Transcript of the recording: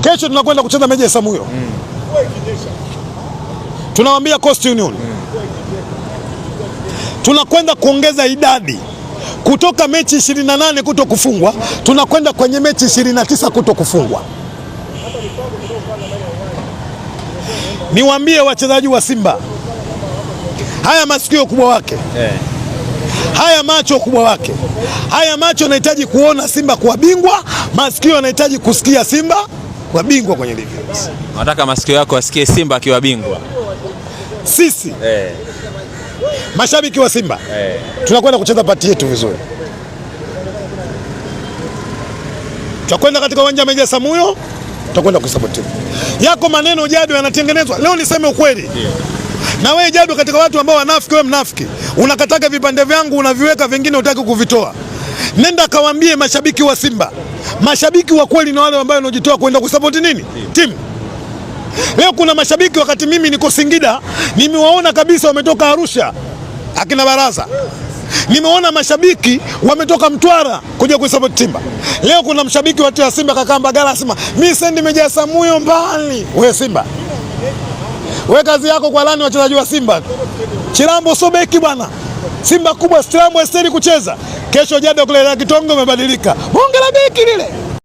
Kesho tunakwenda kucheza mechi ya Samuyo. Tunawaambia Coast Union. Tunakwenda kuongeza idadi kutoka mechi 28 kuto kufungwa, tunakwenda kwenye mechi 29 kuto kufungwa. Niwaambie wachezaji wa Simba, haya masikio kubwa wake, haya macho kubwa wake, haya macho yanahitaji kuona Simba kuwa bingwa, masikio yanahitaji kusikia Simba kuwa bingwa kwenye ligi. Nataka masikio yako asikie Simba akiwa bingwa. Sisi mashabiki wa Simba tunakwenda kucheza pati yetu vizuri. Tutakwenda katika uwanja wa Meja Samuyo, tutakwenda kusupport. Yako maneno Jado yanatengenezwa. Leo niseme ukweli. Na wewe Jado, katika watu ambao wanafiki, wewe mnafiki. Unakataka vipande vyangu unaviweka, vingine hutaki kuvitoa. Nenda kawaambie mashabiki wa Simba. Mashabiki wa kweli na wale ambao wanajitoa kwenda kusupport nini? Timu. Leo kuna mashabiki, wakati mimi niko Singida, nimewaona kabisa wametoka Arusha akina Baraza. Nimeona mashabiki wametoka Mtwara kuja kuisupport Simba. Leo kuna mshabiki wa Simba kakaa Mbagala asema, "Mimi sendi Meja Samuyo mbali." Wewe Simba, wewe kazi yako kwa lani wachezaji wa Simba. Chilambo sio beki bwana. Simba kubwa Chilambo esteri kucheza. Kesho Jado kule la Kitongo umebadilika. Bonge la beki lile.